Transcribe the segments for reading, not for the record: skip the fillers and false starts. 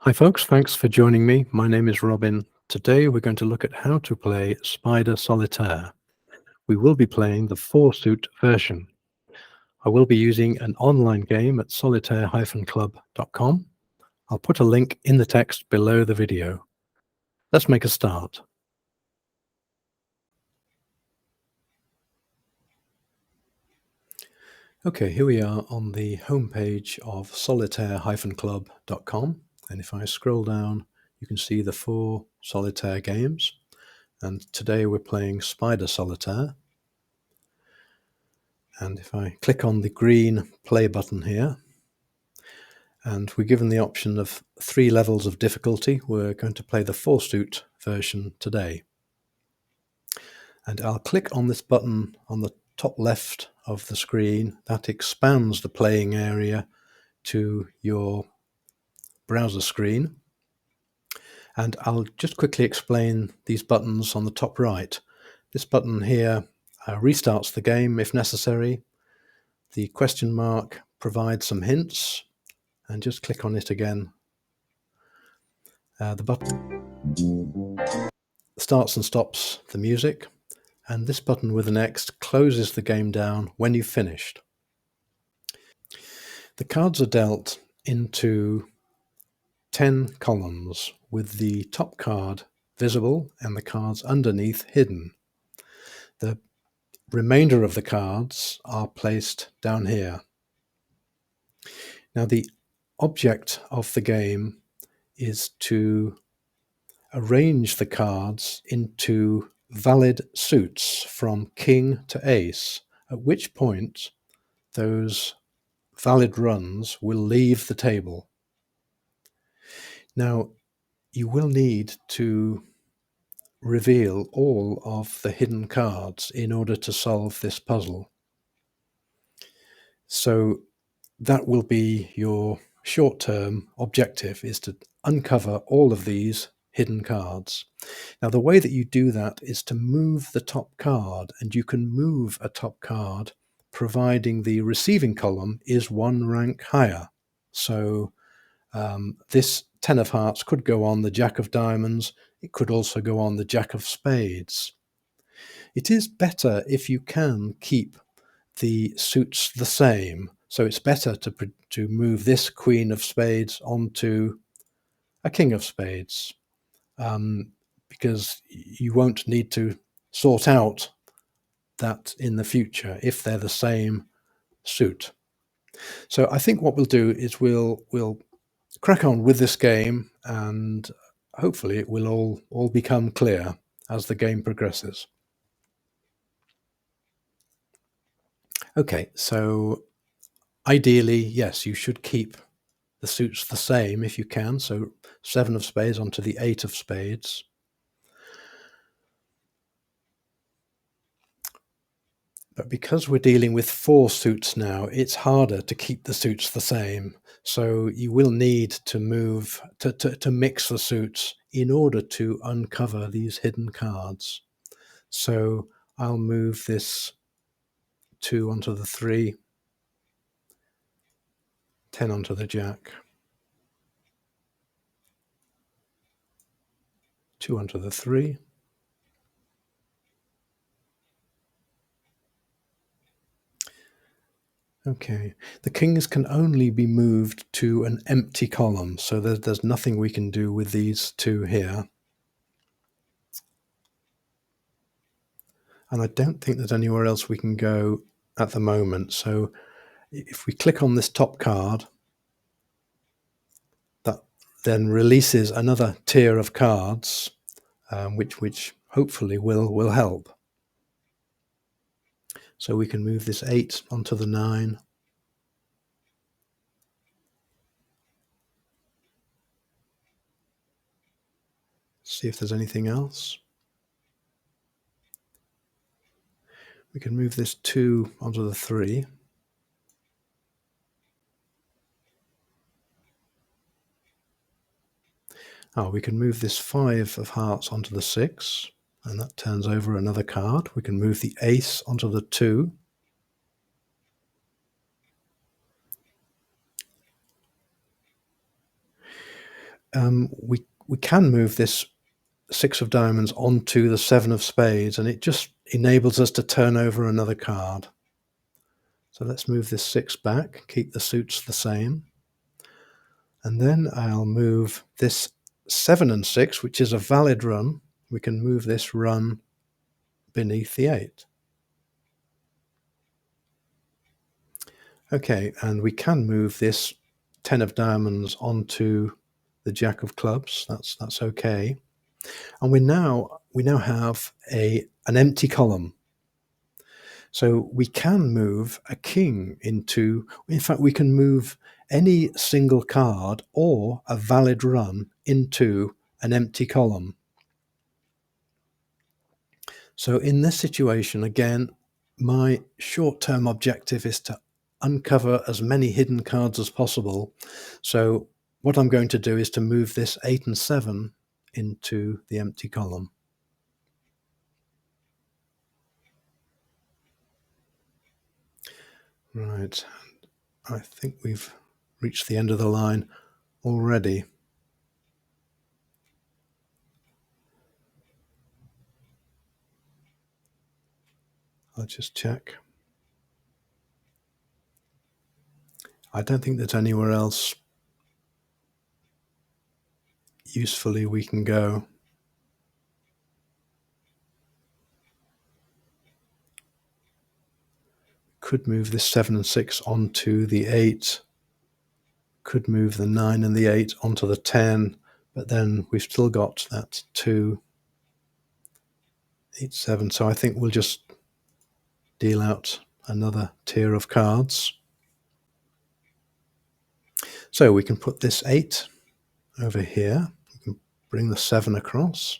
Hi folks, thanks for joining me. My name is Robin. Today we're going to look at how to play Spider Solitaire. We will be playing the 4-suit version. I will be using an online game at solitaire-club.com. I'll put a link in the text below the video. Let's make a start. Okay, here we are on the homepage of solitaire-club.com, and if I scroll down you can see the 4 solitaire games, and today we're playing Spider Solitaire. And if I click on the green play button here, and we're given the option of 3 levels of difficulty, we're going to play the 4-suit version today. And I'll click on this button on the top left of the screen. That expands the playing area to your browser screen. And I'll just quickly explain these buttons on the top right. This button here restarts the game if necessary. The question mark provides some hints, and just click on it again. The button starts and stops the music, and this button with an X closes the game down when you've finished. The cards are dealt into 10 columns, with the top card visible and the cards underneath hidden. The remainder of the cards are placed down here. Now, the object of the game is to arrange the cards into valid suits from king to ace, at which point those valid runs will leave the table. Now, you will need to reveal all of the hidden cards in order to solve this puzzle. So that will be your short-term objective, is to uncover all of these hidden cards. Now, the way that you do that is to move the top card, and you can move a top card providing the receiving column is 1 rank higher. So this 10 of hearts could go on the Jack of diamonds. It could also go on the Jack of spades. It is better if you can keep the suits the same. So it's better to move this Queen of spades onto a King of spades, because you won't need to sort out that in the future if they're the same suit. So I think what we'll do is we'll crack on with this game, and hopefully it will all become clear as the game progresses. Okay, so ideally, yes, you should keep the suits the same if you can. So 7 of spades onto the 8 of spades. But because we're dealing with 4 suits now, it's harder to keep the suits the same. So you will need to move, to mix the suits in order to uncover these hidden cards. So I'll move this 2 onto the 3, 10 onto the Jack, 2 onto the 3, okay. The kings can only be moved to an empty column, so there's nothing we can do with these 2 here. And I don't think there's anywhere else we can go at the moment. So if we click on this top card, that then releases another tier of cards, which hopefully will help. So we can move this 8 onto the 9. See if there's anything else. We can move this 2 onto the 3. We can move this 5 of hearts onto the 6, and that turns over another card. We can move the ace onto the 2. We can move this 6 of diamonds onto the 7 of spades, and it just enables us to turn over another card. So let's move this 6 back, keep the suits the same. And then I'll move this 7 and 6, which is a valid run. We can move this run beneath the 8. Okay, and we can move this 10 of diamonds onto the Jack of clubs. That's okay. And we now have an empty column. So we can move a king into, in fact, we can move any single card or a valid run into an empty column. So in this situation, again, my short-term objective is to uncover as many hidden cards as possible. So what I'm going to do is to move this 8 and 7 into the empty column. Right, I think we've reached the end of the line already. I'll just check. I don't think there's anywhere else usefully we can go. Could move this 7 and 6 onto the 8. Could move the 9 and the 8 onto the 10, but then we've still got that 2, 8, 7. So I think we'll just deal out another tier of cards. So we can put this 8 over here. We can bring the 7 across.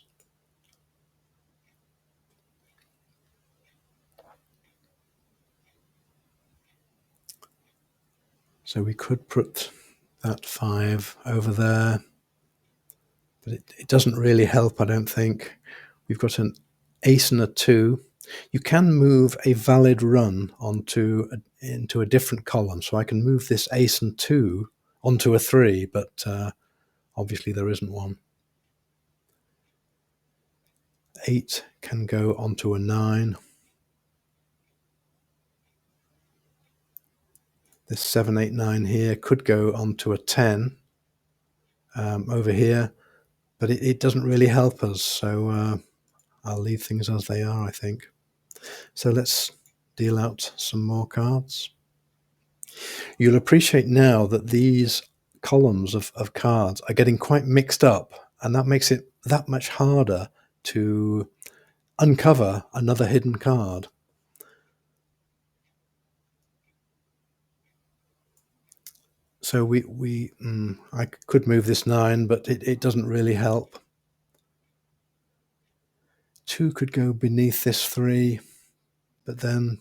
So we could put that 5 over there, but it doesn't really help, I don't think. We've got an ace and a 2. You can move a valid run into a different column. So I can move this ace and 2 onto a 3, but obviously there isn't one. 8 can go onto a 9. This 7, 8, 9 here could go onto a 10 over here, but it doesn't really help us. So I'll leave things as they are, I think. So let's deal out some more cards. You'll appreciate now that these columns of cards are getting quite mixed up, and that makes it that much harder to uncover another hidden card. So I could move this 9, but it doesn't really help. 2 could go beneath this 3, but then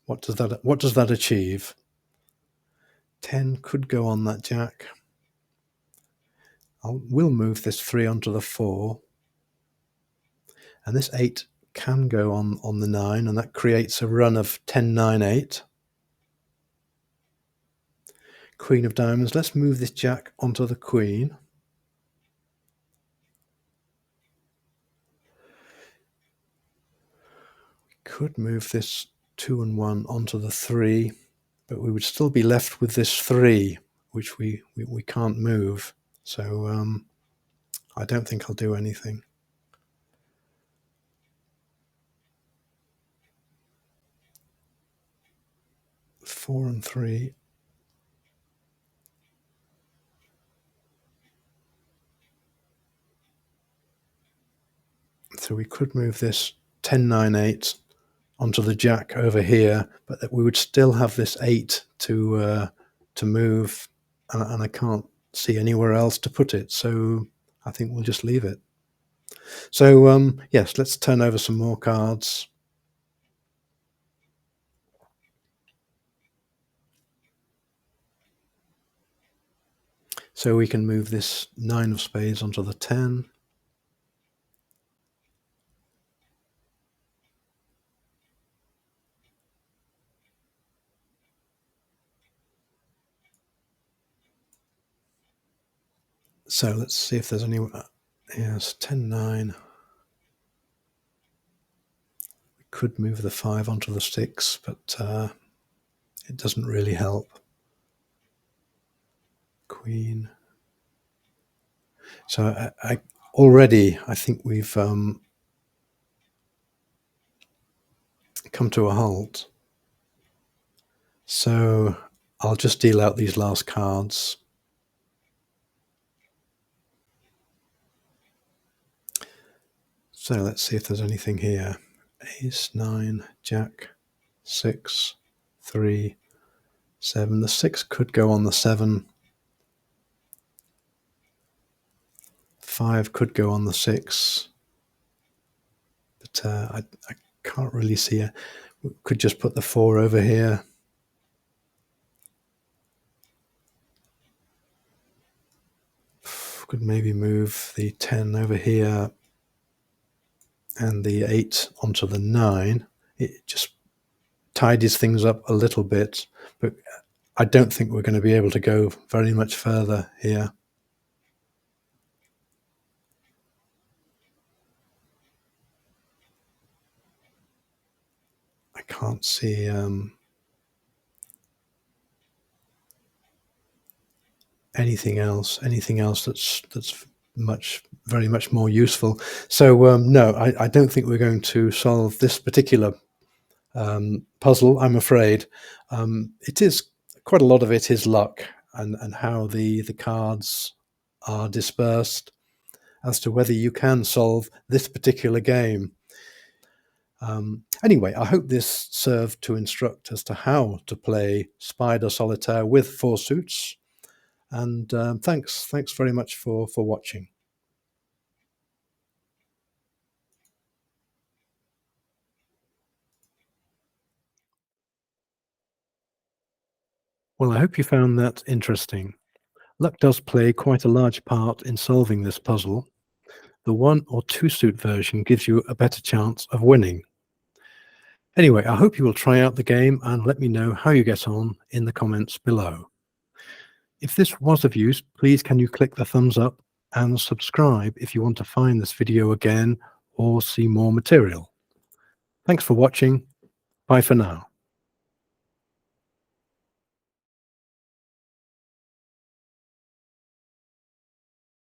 what does that achieve? 10 could go on that Jack. We'll move this 3 onto the 4, and this 8 can go on the 9, and that creates a run of 10, 9, 8. Queen of diamonds. Let's move this Jack onto the Queen. Could move this 2 and 1 onto the 3, but we would still be left with this 3, which we can't move. So I don't think I'll do anything. Four and 3. So we could move this 10, 9, 8 onto the Jack over here, but that we would still have this 8 to move, and I can't see anywhere else to put it. So I think we'll just leave it. So yes, let's turn over some more cards. So we can move this 9 of spades onto the 10. So let's see if there's any. Yes, 10-9. We could move the 5 onto the 6, but it doesn't really help. Queen. So I already, I think we've come to a halt. So I'll just deal out these last cards. So let's see if there's anything here. Ace, 9, Jack, 6, 3, 7. The 6 could go on the 7. 5 could go on the 6. But I can't really see it. We could just put the 4 over here. Could maybe move the 10 over here and the 8 onto the 9. It just tidies things up a little bit, but I don't think we're going to be able to go very much further here. I can't see anything else that's very much more useful. So no, I don't think we're going to solve this particular puzzle, I'm afraid. It is quite a lot of it is luck and how the cards are dispersed as to whether you can solve this particular game. Anyway, I hope this served to instruct as to how to play Spider Solitaire with 4 suits. And thanks very much for watching. Well, I hope you found that interesting. Luck does play quite a large part in solving this puzzle. The 1 or 2 suit version gives you a better chance of winning. Anyway, I hope you will try out the game and let me know how you get on in the comments below. If this was of use, please can you click the thumbs up and subscribe if you want to find this video again or see more material. Thanks for watching. Bye for now.